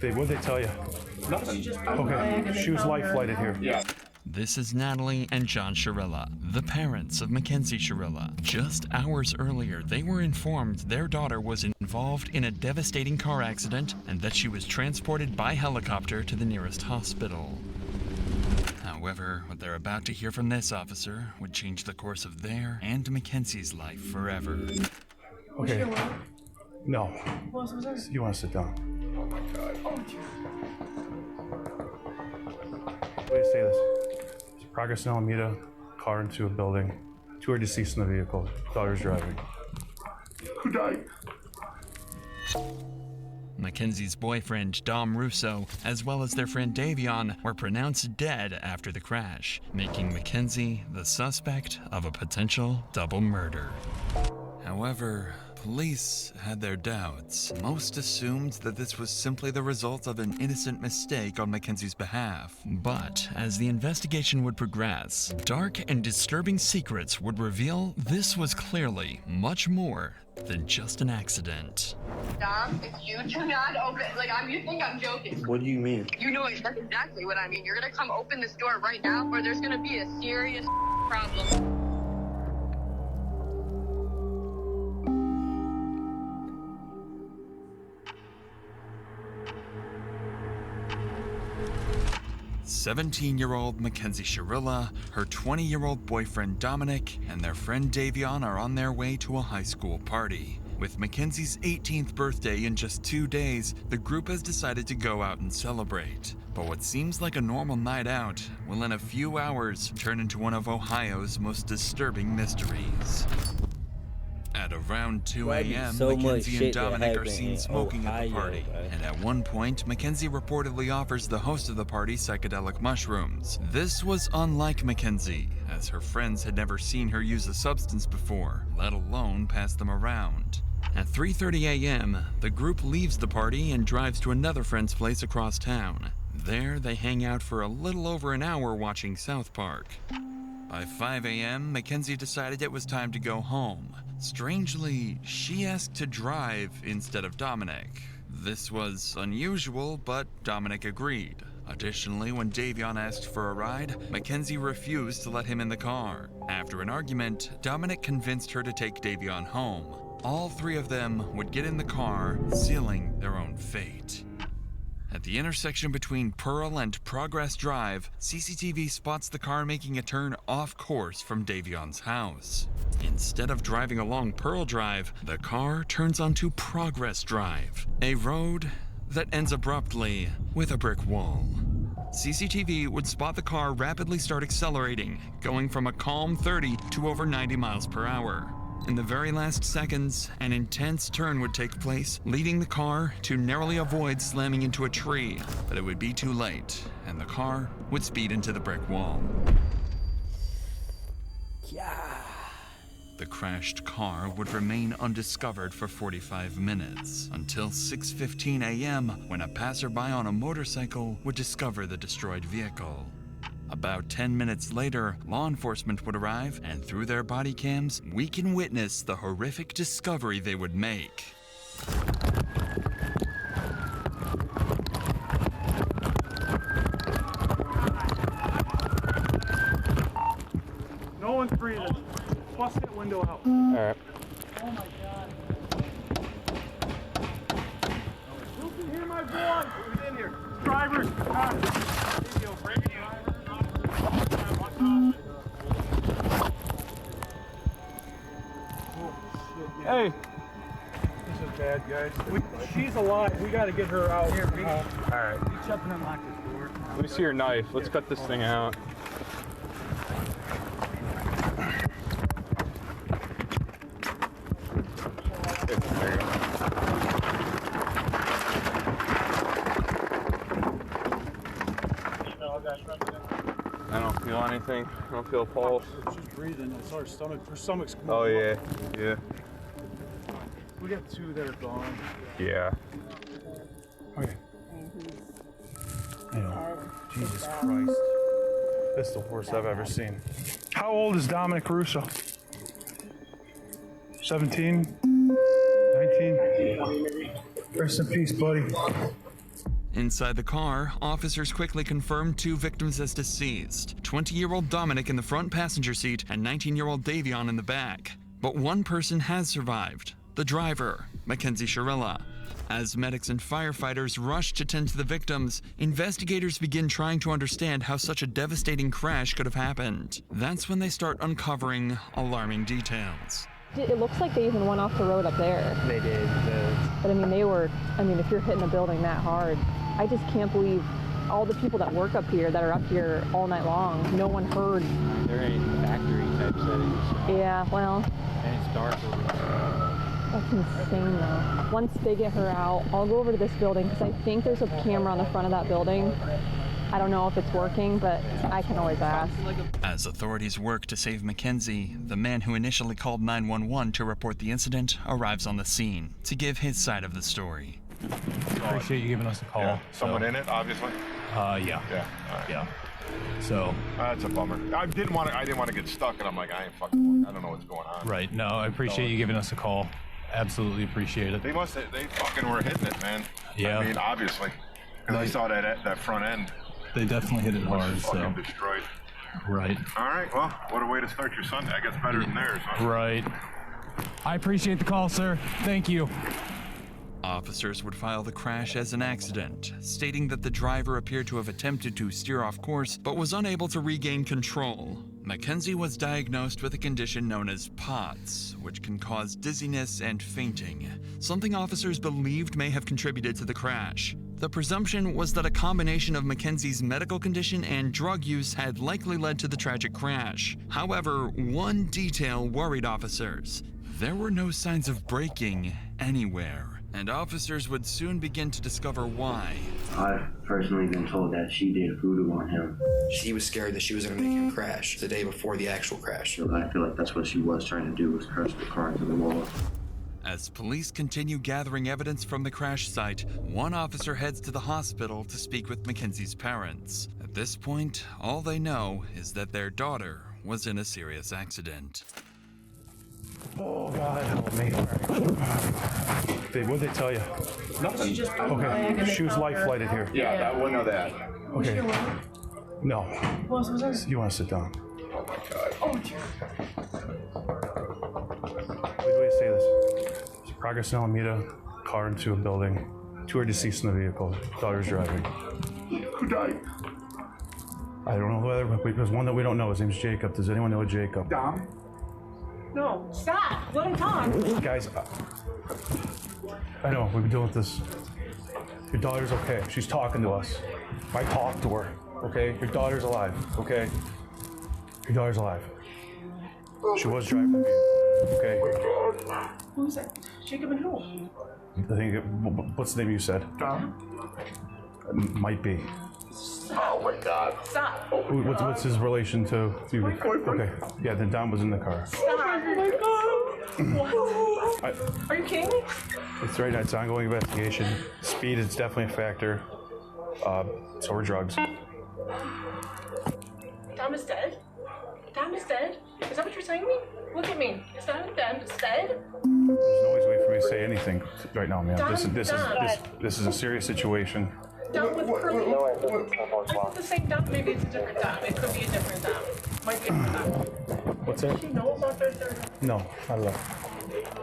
Babe, what'd they tell you? Nothing. Okay, she was life flighted here. Yeah. This is Natalie and John Shirilla, the parents of Mackenzie Shirilla. Just hours earlier, they were informed their daughter was involved in a devastating car accident and that she was transported by helicopter to the nearest hospital. However, what they're about to hear from this officer would change the course of their and Mackenzie's life forever. Okay. No. You want to sit down? Oh my God. What do you say this? Progress in Alameda, car into a building. 2 are deceased in the vehicle. Daughter's driving. Who died? Mackenzie's boyfriend, Dom Russo, as well as their friend Davion, were pronounced dead after the crash, making Mackenzie the suspect of a potential double murder. However, police had their doubts. Most assumed that this was simply the result of an innocent mistake on Mackenzie's behalf. But as the investigation would progress, dark and disturbing secrets would reveal this was clearly much more than just an accident. Dom, if you do not open, you think I'm joking. What do you mean? You know that's exactly what I mean. You're gonna come open this door right now, or there's gonna be a serious problem. "17-year-old Mackenzie Shirilla, her 20-year-old boyfriend Dominic, and their friend Davion are on their way to a high school party. With Mackenzie's 18th birthday in just 2 days, the group has decided to go out and celebrate. But what seems like a normal night out will in a few hours turn into one of Ohio's most disturbing mysteries. At around 2 a.m., Mackenzie and Dominic are seen smoking at the party. And at one point, Mackenzie reportedly offers the host of the party psychedelic mushrooms. This was unlike Mackenzie, as her friends had never seen her use the substance before, let alone pass them around. At 3:30 a.m., the group leaves the party and drives to another friend's place across town. There, they hang out for a little over an hour watching South Park. By 5 a.m., Mackenzie decided it was time to go home. Strangely, she asked to drive instead of Dominic. This was unusual, but Dominic agreed. Additionally, when Davion asked for a ride, Mackenzie refused to let him in the car. After an argument, Dominic convinced her to take Davion home. All 3 of them would get in the car, sealing their own fate. At the intersection between Pearl and Progress Drive, CCTV spots the car making a turn off course from Davion's house. Instead of driving along Pearl Drive, the car turns onto Progress Drive, a road that ends abruptly with a brick wall. CCTV would spot the car rapidly start accelerating, going from a calm 30 to over 90 miles per hour. In the very last seconds, an intense turn would take place, leading the car to narrowly avoid slamming into a tree, but it would be too late, and the car would speed into the brick wall. The crashed car would remain undiscovered for 45 minutes, until 6:15 a.m., when a passerby on a motorcycle would discover the destroyed vehicle. About 10 minutes later, law enforcement would arrive, and through their body cams, we can witness the horrific discovery they would make. No one's breathing. Bust that window out. All right. Oh my God. Who can hear my voice? Who's in here? Drivers. Radio, radio. Hey. This is bad, guys. She's alive. We got to get her out. Here, all right. Reach up and unlock this door. Let me see your knife. Let's cut this thing out. There you go. I don't feel anything. I don't feel a pulse. She's breathing. It's her stomach. Her stomach's cool. Oh yeah, yeah, We got 2 that are gone. yeah. Okay. I know. Jesus Christ. This is the worst I've ever seen. How old is Dominic Russo? 17? 19? Rest in peace, buddy. Inside the car, officers quickly confirmed 2 victims as deceased, 20-year-old Dominic in the front passenger seat and 19-year-old Davion in the back. But one person has survived, the driver, Mackenzie Shirilla. As medics and firefighters rush to tend to the victims, investigators begin trying to understand how such a devastating crash could have happened. That's when they start uncovering alarming details. It looks like they even went off the road up there. They did. But I mean, if you're hitting a building that hard, I just can't believe all the people that work up here, that are up here all night long, no one heard. They're in factory type settings. Yeah, well. And it's dark over there. That's insane though. Once they get her out, I'll go over to this building because I think there's a camera on the front of that building. I don't know if it's working, but I can always ask. As authorities work to save Mackenzie, the man who initially called 911 to report the incident arrives on the scene to give his side of the story. Appreciate you giving us a call. Yeah. Someone in it, obviously. Yeah. Yeah. All right. Yeah. So. That's a bummer. I didn't want to get stuck, and I'm like, I ain't fucking. I don't know what's going on. Right. No, I appreciate you giving us a call. Absolutely appreciate it. They fucking were hitting it, man. Yeah. I mean, obviously, because I saw that front end. They definitely hit it hard. Fucking So. destroyed. Right. All right. Well, what a way to start your Sunday. I guess better than theirs. Huh? Right. I appreciate the call, sir. Thank you. Officers would file the crash as an accident, stating that the driver appeared to have attempted to steer off course but was unable to regain control. Mackenzie was diagnosed with a condition known as POTS, which can cause dizziness and fainting, something officers believed may have contributed to the crash. The presumption was that a combination of Mackenzie's medical condition and drug use had likely led to the tragic crash. However, one detail worried officers. There were no signs of braking anywhere, and officers would soon begin to discover why. I've personally been told that she did voodoo on him. She was scared that she was going to make him crash the day before the actual crash. So I feel like that's what she was trying to do, was crush the car into the wall. As police continue gathering evidence from the crash site, one officer heads to the hospital to speak with Mackenzie's parents. At this point, all they know is that their daughter was in a serious accident. Oh, God, help me. What'd they tell you? Nothing. Okay, she was life flighted here. Yeah, I wouldn't know that. Okay. No. You want to sit down? Oh my God. Wait to say this. Progress in Alameda, car into a building. 2 are deceased in the vehicle. Daughter's driving. Who died? I don't know whether, but there's one that we don't know. His name's Jacob. Does anyone know a Jacob? Dom. No, stop. Let him talk. Guys, I know, we've been dealing with this. Your daughter's okay. She's talking to us. I talked to her, okay? Your daughter's alive, okay? Your daughter's alive. She was driving the vehicle, okay? Who's that? Jacob and who? I think, what's the name you said? Dom. Might be. Oh my God. Stop. What's his relation to you? My boyfriend. Okay, yeah, then Don was in the car. Stop. Oh my God. What? Are you kidding me? It's right now, it's ongoing investigation. Speed is definitely a factor. So are drugs. Dom is dead? Dom is dead? Is that what you're saying to me? Look at me. Is Dom dead? Dead? There's no easy way for me to say anything right now, man. Dom, This is a serious situation. Dom with curly. I thought the same Dom. Maybe it's a different Dom. It could be a different Dom. Might be a different Dom. What's that? Does she know about their third? No, not at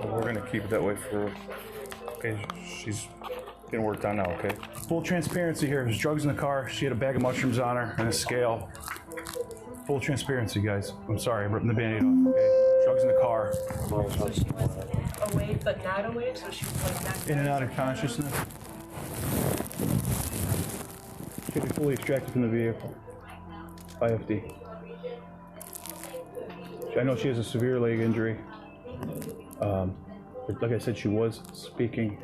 all. We're gonna keep it that way for. Okay, she's getting worked on now. Okay. Full transparency here. There's drugs in the car. She had a bag of mushrooms on her and a scale. Full transparency, guys. I'm sorry, I'm ripping the Band-Aid off. Okay. Drugs in the car. So she was awake, but not awake. So she was like not. In and out of consciousness. Should be fully extracted from the vehicle. IFD. I know she has a severe leg injury. But like I said, she was speaking,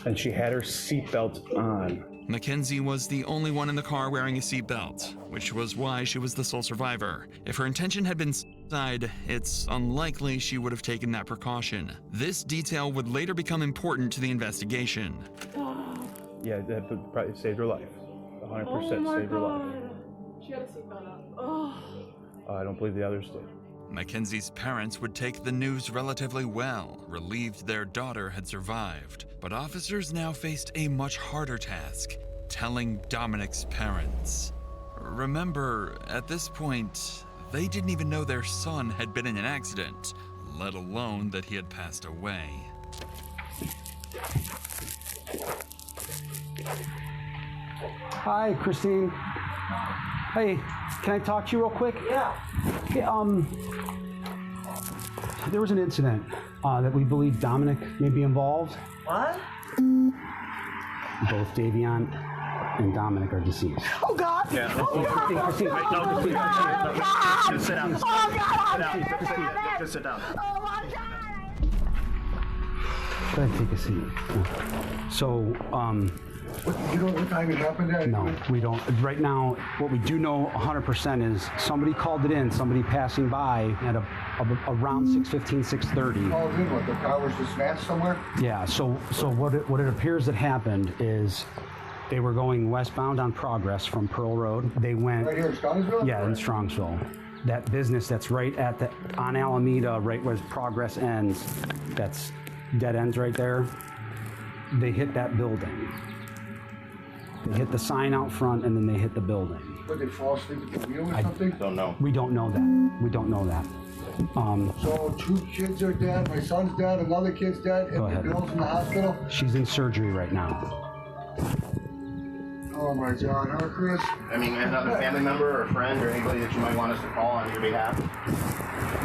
and she had her seatbelt on. Mackenzie was the only one in the car wearing a seatbelt, which was why she was the sole survivor. If her intention had been suicide, it's unlikely she would have taken that precaution. This detail would later become important to the investigation. Yeah, that probably saved her life. 100% saved her life. She had a seatbelt on. Oh. I don't believe the others did. Mackenzie's parents would take the news relatively well, relieved their daughter had survived. But officers now faced a much harder task, telling Dominic's parents. Remember, at this point, they didn't even know their son had been in an accident, let alone that he had passed away. Hi, Christine. Hey, can I talk to you real quick? Yeah. There was an incident that we believe Dominic may be involved. What? Both Davion and Dominic are deceased. Oh God! Yeah. Christine. Christine. Just sit down. Oh God! Just sit down. Oh my God! Go ahead, take a seat. So, You know what time it happened? no, we don't. Right now, what we do know 100% is somebody called it in, somebody passing by at around 6:15, 6:30. Oh, then what? The car was just smashed somewhere? Yeah, so what it appears that happened is they were going westbound on Progress from Pearl Road. They went... Right here in Strongsville? Yeah, in Strongsville. That business that's right on Alameda, right where Progress ends, that's dead ends right there, they hit that building. They hit the sign out front and then they hit the building. Would they fall asleep at the wheel or something? Don't know. We don't know that. We don't know that. So 2 kids are dead, my son's dead, another kid's dead, and the girl's in the hospital? She's in surgery right now. Oh my God, huh, Chris? I mean, another family member or friend or anybody that you might want us to call on your behalf?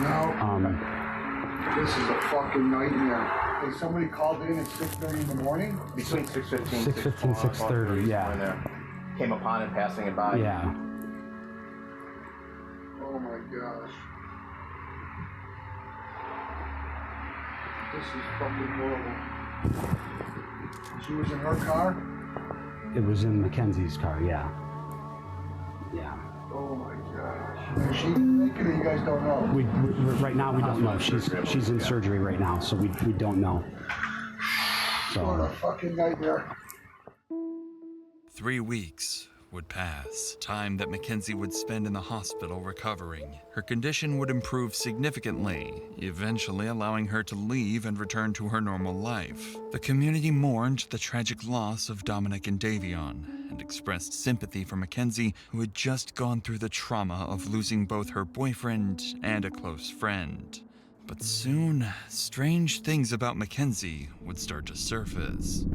No. This is a fucking nightmare. Hey, somebody called in at 6:30 in the morning? Between 6:15 6:15, 6:30, yeah. Came upon it passing it by. Yeah. Oh my gosh. This is fucking horrible. She was in her car? It was in Mackenzie's car, yeah. Yeah. Oh my gosh. Is she naked or you guys don't know? We right now we don't know. She's in surgery right now, so we don't know. What a fucking nightmare. 3 weeks would pass, time that Mackenzie would spend in the hospital recovering. Her condition would improve significantly, eventually allowing her to leave and return to her normal life. The community mourned the tragic loss of Dominic and Davion and expressed sympathy for Mackenzie, who had just gone through the trauma of losing both her boyfriend and a close friend. But soon, strange things about Mackenzie would start to surface.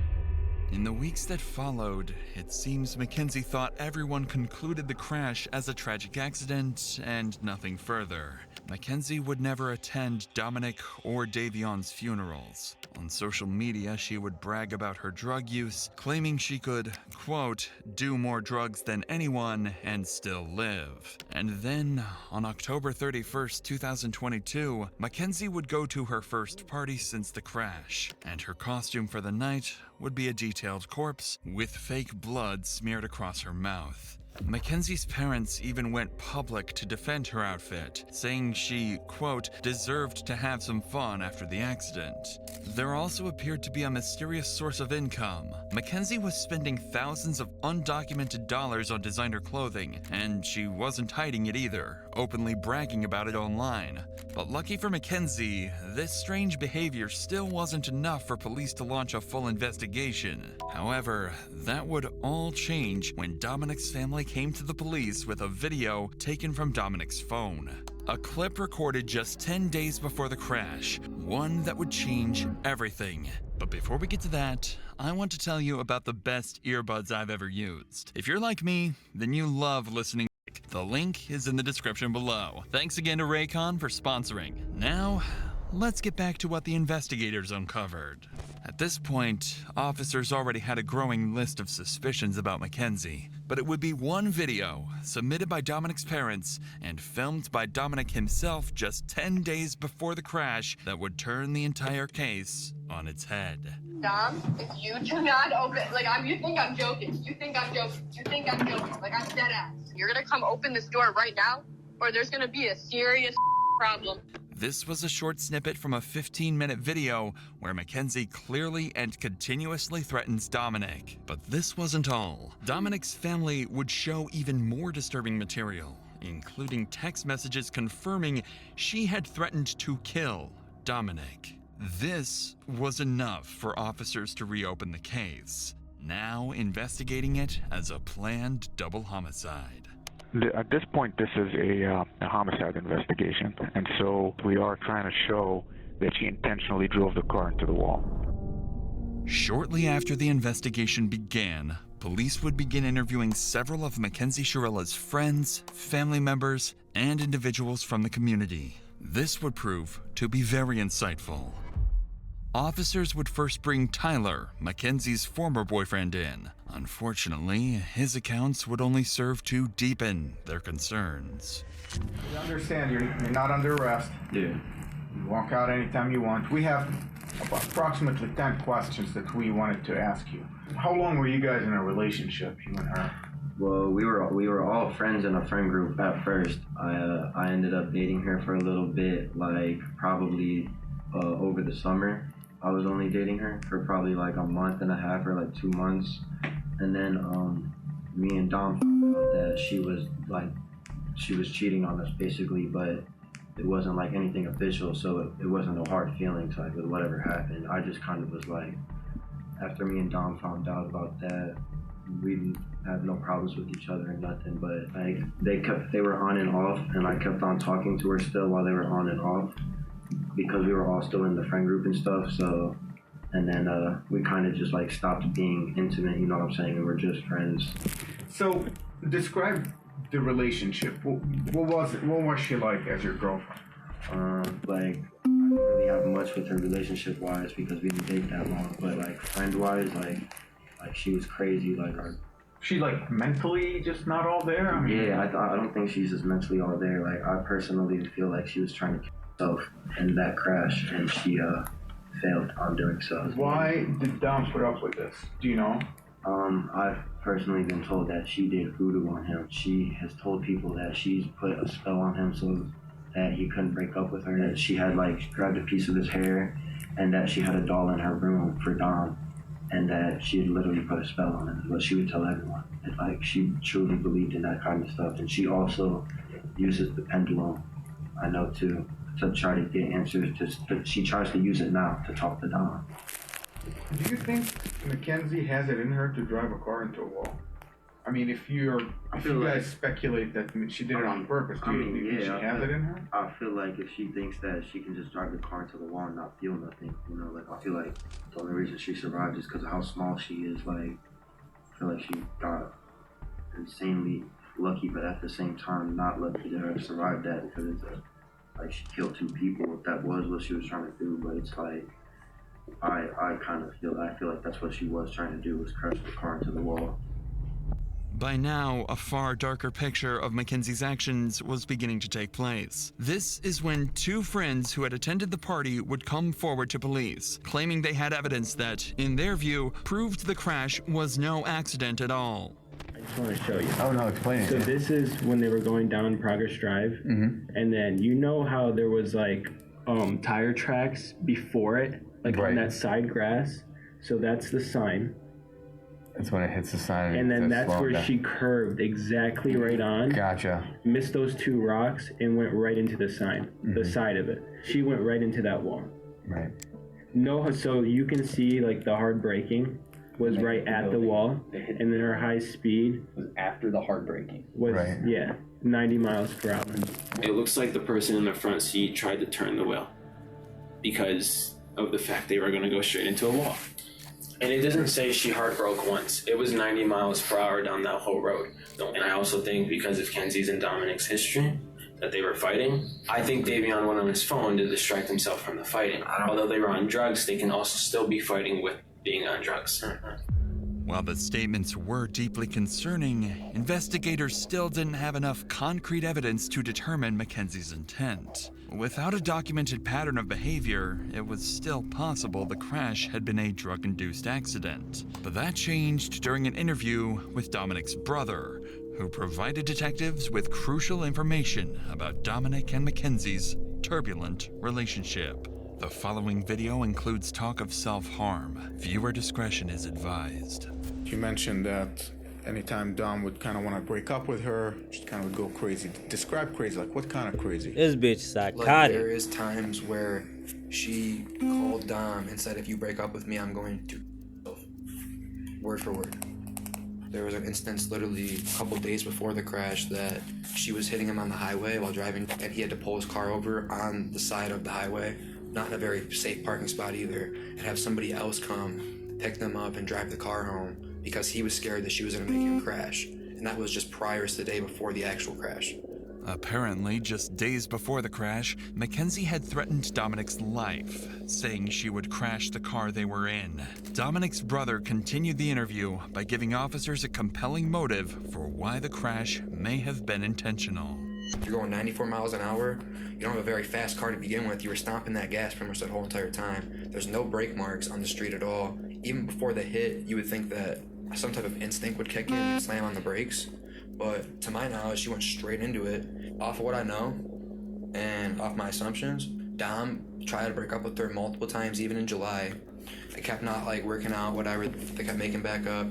In the weeks that followed, it seems Mackenzie thought everyone concluded the crash as a tragic accident and nothing further. Mackenzie would never attend Dominic or Davion's funerals. On social media, she would brag about her drug use, claiming she could, quote, do more drugs than anyone and still live. And then, on October 31st, 2022, Mackenzie would go to her first party since the crash, and her costume for the night would be a detailed corpse with fake blood smeared across her mouth. Mackenzie's parents even went public to defend her outfit, saying she, quote, deserved to have some fun after the accident. There also appeared to be a mysterious source of income. Mackenzie was spending thousands of undocumented dollars on designer clothing, and she wasn't hiding it either, openly bragging about it online. But lucky for Mackenzie, this strange behavior still wasn't enough for police to launch a full investigation. However, that would all change when Dominic's family came to the police with a video taken from Dominic's phone. A clip recorded just 10 days before the crash, one that would change everything. But before we get to that, I want to tell you about the best earbuds I've ever used. If you're like me, then you love listening. The link is in the description below. Thanks again to Raycon for sponsoring. Now, let's get back to what the investigators uncovered. At this point, officers already had a growing list of suspicions about Mackenzie, but it would be one video submitted by Dominic's parents and filmed by Dominic himself just 10 days before the crash that would turn the entire case on its head. Dom, if you do not open, you think I'm joking. You think I'm joking. Like, I'm dead ass. You're gonna come open this door right now, or there's gonna be a serious problem. This was a short snippet from a 15-minute video where Mackenzie clearly and continuously threatens Dominic. But this wasn't all. Dominic's family would show even more disturbing material, including text messages confirming she had threatened to kill Dominic. This was enough for officers to reopen the case, now investigating it as a planned double homicide. At this point, this is a homicide investigation, and so we are trying to show that she intentionally drove the car into the wall. Shortly after the investigation began, police would begin interviewing several of Mackenzie Chiarella's friends, family members, and individuals from the community. This would prove to be very insightful. Officers would first bring Tyler, Mackenzie's former boyfriend, in. Unfortunately, his accounts would only serve to deepen their concerns. You understand, you're not under arrest. Yeah. You walk out anytime you want. We have approximately 10 questions that we wanted to ask you. How long were you guys in a relationship, you and her? Well, we were all friends in a friend group at first. I ended up dating her for a little bit, like probably over the summer. I was only dating her for probably like a month and a half or like 2 months. And then me and Dom found out that she was cheating on us basically, but it wasn't like anything official, so it wasn't no hard feelings like with whatever happened. I just kind of was like, after me and Dom found out about that, we didn't have no problems with each other or nothing, but like they were on and off, and I kept on talking to her still while they were on and off, because we were all still in the friend group and stuff. So, and then we kind of just like stopped being intimate, you know what I'm saying? We were just friends. So, describe the relationship. What was she like as your girlfriend? Like, I didn't really have much with her relationship-wise because we didn't date that long, but like friend-wise, like she was crazy. Like she like mentally just not all there? I mean, yeah, I don't think she's just mentally all there. Like, I personally feel like she was trying to kill herself in that crash, and she failed on doing so. Why did Dom put up with this? Do you know? I've personally been told that she did voodoo on him. She has told people that she's put a spell on him so that he couldn't break up with her, that she had like grabbed a piece of his hair, and that she had a doll in her room for Dom, and that she had literally put a spell on him, but she would tell everyone. And, like, she truly believed in that kind of stuff, and she also uses the pendulum, I know too, to try to get answers. She tries to use it now to talk to Dom. Do you think Mackenzie has it in her to drive a car into a wall? I mean, if you guys speculate that she did it on purpose, do you think she has it in her? I feel like if she thinks that she can just drive the car into the wall and not feel nothing, you know, like, I feel like the only reason she survived is because of how small she is. Like, I feel like she got insanely lucky, but at the same time, not lucky to have survived that, because it's like she killed 2 people if that was what she was trying to do. But it's like, I feel like that's what she was trying to do, was crash the car into the wall. By now, a far darker picture of Mackenzie's actions was beginning to take place. This is when 2 friends who had attended the party would come forward to police, claiming they had evidence that, in their view, proved the crash was no accident at all. I just want to show you. Oh no, explain it. So this is when they were going down Progress Drive, and then you know how there was like tire tracks before it, like on that side grass. So that's the sign. That's when it hits the sign. And then that's where she curved exactly right on. Gotcha. Missed those 2 rocks and went right into the sign, the side of it. She went right into that wall. Right. No, so you can see like the hard braking was right at the wall, and then her high speed was after the hard braking. Was 90 miles per hour. It looks like the person in the front seat tried to turn the wheel because of the fact they were going to go straight into a wall. And it doesn't say she hard broke once. It was 90 miles per hour down that whole road. And I also think because of Kenzie's and Dominic's history, that they were fighting, I think Davion went on his phone to distract himself from the fighting. Although they were on drugs, they can also still be fighting with being on drugs. While the statements were deeply concerning, investigators still didn't have enough concrete evidence to determine Mackenzie's intent. Without a documented pattern of behavior, it was still possible the crash had been a drug-induced accident. But that changed during an interview with Dominic's brother, who provided detectives with crucial information about Dominic and Mackenzie's turbulent relationship. The following video includes talk of self-harm. Viewer discretion is advised. You mentioned that anytime Dom would kind of want to break up with her, she kind of would go crazy. Describe crazy, like what kind of crazy? This bitch psychotic. Like, there is times where she called Dom and said, if you break up with me, I'm going to word for word. There was an instance literally a couple days before the crash that she was hitting him on the highway while driving, and he had to pull his car over on the side of the highway, not in a very safe parking spot either, and have somebody else come pick them up and drive the car home because he was scared that she was going to make him crash. And that was just prior to the day before the actual crash. Apparently, just days before the crash, Mackenzie had threatened Dominic's life, saying she would crash the car they were in. Dominic's brother continued the interview by giving officers a compelling motive for why the crash may have been intentional. You're going 94 miles an hour, you don't have a very fast car to begin with, you were stomping that gas pretty much that whole entire time. There's no brake marks on the street at all. Even before the hit, you would think that some type of instinct would kick in and you'd slam on the brakes. But to my knowledge, she went straight into it. Off of what I know and off my assumptions, Dom tried to break up with her multiple times, even in July. They kept not like working out, whatever. They kept making back up.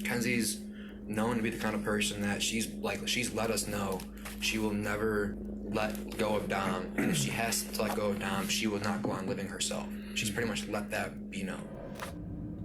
Kenzie's known to be the kind of person that she's let us know she will never let go of Dom. And if she has to let go of Dom, she will not go on living herself. She's pretty much let that be known.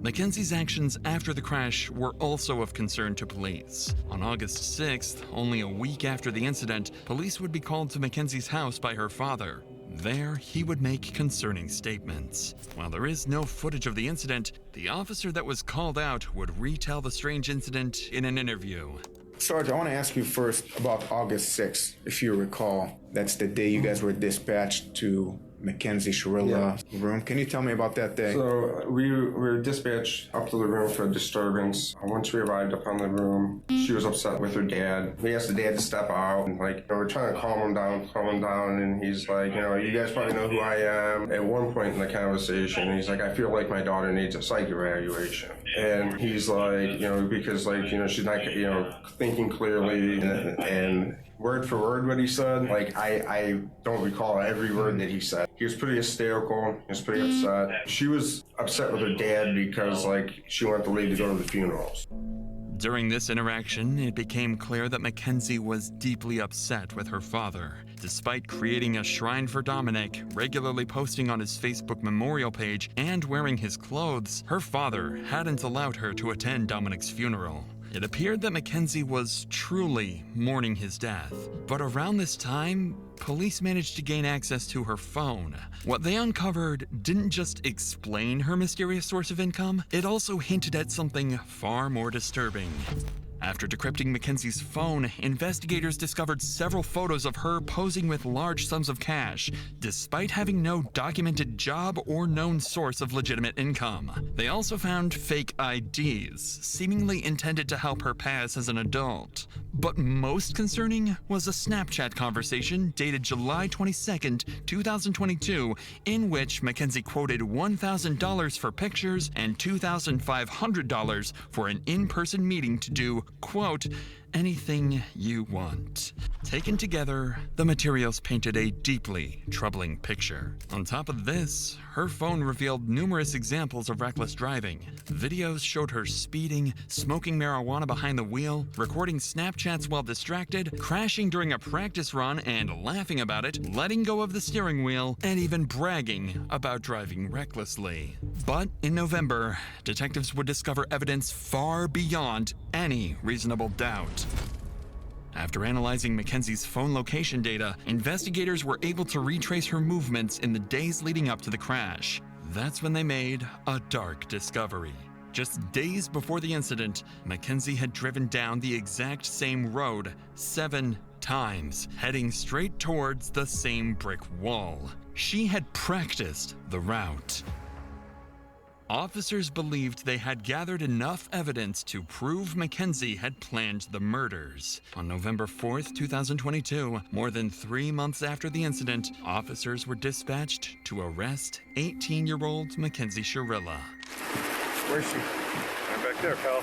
Mackenzie's actions after the crash were also of concern to police. On August 6th, only a week after the incident, police would be called to Mackenzie's house by her father. There, he would make concerning statements. While there is no footage of the incident, the officer that was called out would retell the strange incident in an interview. Sarge, I want to ask you first about August 6th. If you recall, that's the day you guys were dispatched to Mackenzie Shirilla room. Can you tell me about that day? So we were dispatched up to the room for a disturbance. Once we arrived up on the room, she was upset with her dad. We asked the dad to step out, and we're trying to calm him down, and he's like, you guys probably know who I am. At one point in the conversation, he's like, I feel like my daughter needs a psych evaluation. And he's like, because she's not, thinking clearly, and word for word what he said, I don't recall every word that he said. He was pretty hysterical, he was pretty upset. She was upset with her dad because, she wanted to leave to go to the funerals. During this interaction, it became clear that Mackenzie was deeply upset with her father. Despite creating a shrine for Dominic, regularly posting on his Facebook memorial page, and wearing his clothes, her father hadn't allowed her to attend Dominic's funeral. It appeared that Mackenzie was truly mourning his death. But around this time, police managed to gain access to her phone. What they uncovered didn't just explain her mysterious source of income, it also hinted at something far more disturbing. After decrypting Mackenzie's phone, investigators discovered several photos of her posing with large sums of cash, despite having no documented job or known source of legitimate income. They also found fake IDs, seemingly intended to help her pass as an adult. But most concerning was a Snapchat conversation dated July 22nd, 2022, in which Mackenzie quoted $1,000 for pictures and $2,500 for an in-person meeting to do, quote, anything you want. Taken together, the materials painted a deeply troubling picture. On top of this, her phone revealed numerous examples of reckless driving. Videos showed her speeding, smoking marijuana behind the wheel, recording Snapchats while distracted, crashing during a practice run and laughing about it, letting go of the steering wheel, and even bragging about driving recklessly. But in November, detectives would discover evidence far beyond any reasonable doubt. After analyzing Mackenzie's phone location data, investigators were able to retrace her movements in the days leading up to the crash. That's when they made a dark discovery. Just days before the incident, Mackenzie had driven down the exact same road 7 times, heading straight towards the same brick wall. She had practiced the route. Officers believed they had gathered enough evidence to prove Mackenzie had planned the murders. On November 4th, 2022, more than 3 months after the incident, officers were dispatched to arrest 18-year-old Mackenzie Shirilla. Where's she? I'm back there, pal.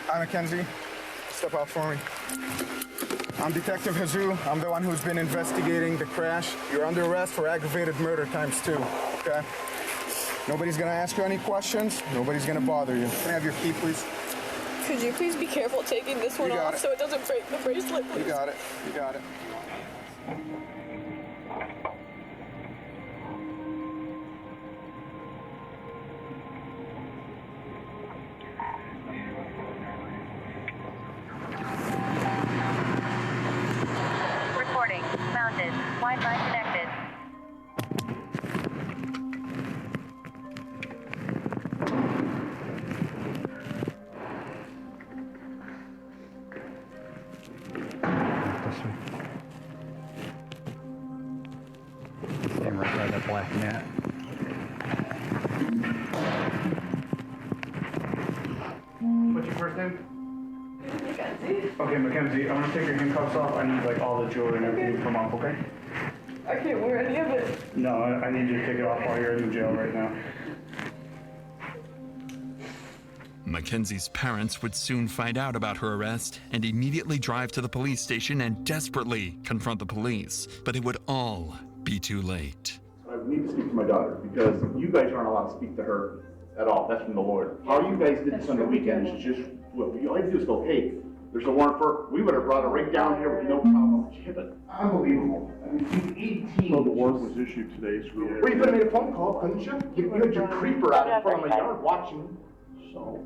Hi, Mackenzie. Step out for me. I'm Detective Hazu. I'm the one who's been investigating the crash. You're under arrest for aggravated murder ×2, okay? Nobody's gonna ask you any questions. Nobody's gonna bother you. Can I have your key, please? Could you please be careful taking this one off so it doesn't break the bracelet, please? You got it. You got it. Recording. Mounted. Wi-Fi connected. Stand right by that black net. What's your first name? Okay, Mackenzie, I'm gonna take your handcuffs off. I need like all the jewelry and everything to come off, okay? I can't wear any of it. No, I need you to take it off while you're in jail right now. Mackenzie's parents would soon find out about her arrest and immediately drive to the police station and desperately confront the police. But it would all be too late. I need to speak to my daughter because you guys aren't allowed to speak to her at all. That's from the lawyer. How you guys did this on the weekend is just, what you all have to do is go, hey, there's a warrant for her. We would have brought her right down here with no problem. Unbelievable. I mean, she's 18. So the warrant was issued today, so Well, you could have made a phone call, couldn't you? You had your creeper out in front of my yard watching. So,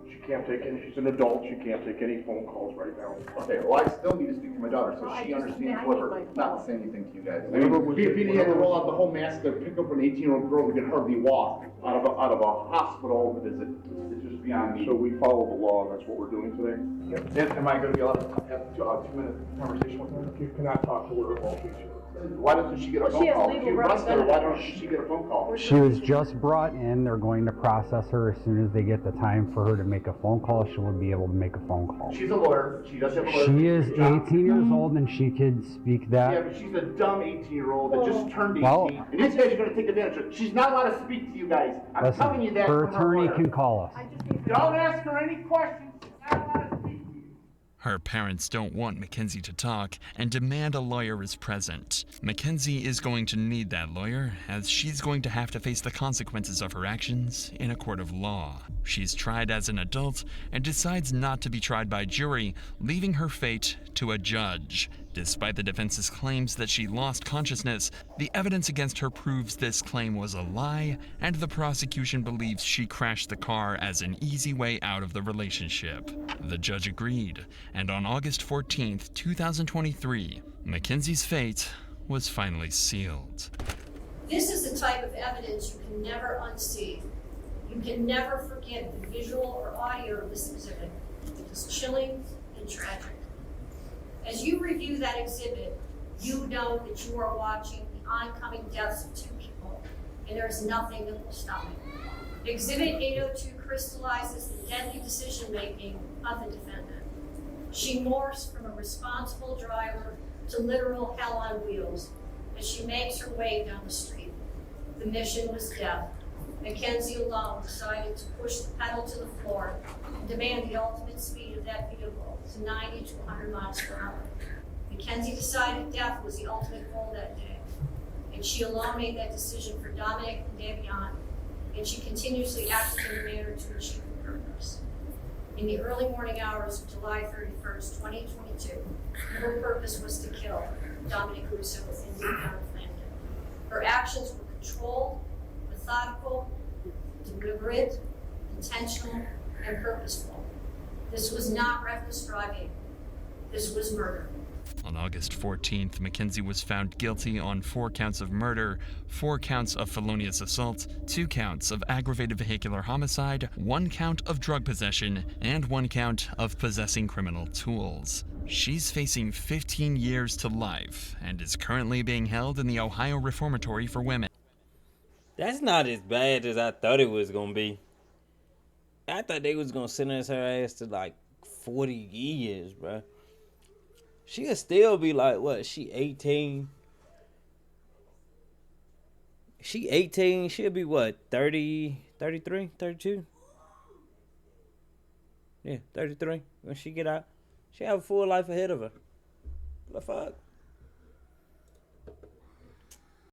she can't take any, she's an adult, she can't take any phone calls right now. Okay, well, I still need to speak to my daughter so she understands whether not to say anything to you guys. I Whatever mean, was- if you had to roll out the whole mask to pick up an 18-year-old girl who can hardly walk out of a hospital visit, it's just beyond me. So we follow the law, that's what we're doing today? Am I going to be allowed to have a 2-minute conversation with her? You cannot talk to her while she's here. Why doesn't she get a phone call? If you arrested her, why don't she get a phone call? She was just brought in. They're going to process her. As soon as they get the time for her to make a phone call, she will be able to make a phone call. She's a lawyer. She does have a lawyer. She is 18 years old and she could speak that. Yeah, but she's a dumb 18-year-old that just turned 18. Well- And these guys are going to take advantage of her. She's not allowed to speak to you guys. I'm telling you Listen, that her from attorney lawyer. can call us. Don't ask her any questions. She's not allowed to speak to you. Her parents don't want Mackenzie to talk and demand a lawyer is present. Mackenzie is going to need that lawyer, as she's going to have to face the consequences of her actions in a court of law. She's tried as an adult and decides not to be tried by jury, leaving her fate to a judge. Despite the defense's claims that she lost consciousness, the evidence against her proves this claim was a lie, and the prosecution believes she crashed the car as an easy way out of the relationship. The judge agreed, and on August 14th, 2023, Mackenzie's fate was finally sealed. This is the type of evidence you can never unsee. You can never forget the visual or audio of this exhibit. It is chilling and tragic. As you review that exhibit, you know that you are watching the oncoming deaths of two people, and there is nothing that will stop it. Exhibit 802 crystallizes the deadly decision-making of the defendant. She morphs from a responsible driver to literal hell on wheels as she makes her way down the street. The mission was death. Mackenzie alone decided to push the pedal to the floor and demand the ultimate speed of that vehicle to 90 to 100 miles per hour. Mackenzie decided death was the ultimate goal that day, and she alone made that decision for Dominic and Davion, and she continuously acted in a manner to achieve her purpose. In the early morning hours of July 31st, 2022, her purpose was to kill Dominic Russo and Davion Flanagan. Her actions were controlled, methodical, deliberate, intentional, and purposeful. This was not reckless driving. This was murder. On August 14th, Mackenzie was found guilty on 4 counts of murder, 4 counts of felonious assault, 2 counts of aggravated vehicular homicide, 1 count of drug possession, and 1 count of possessing criminal tools. She's facing 15 years to life and is currently being held in the Ohio Reformatory for Women. That's not as bad as I thought it was gonna be. I thought they was gonna sentence her ass to like 40 years, bro. She'll still be like, what, she 18? She 18, she'll be what, 30, 33, 32? Yeah, 33. When she get out, she'll have a full life ahead of her. What the fuck?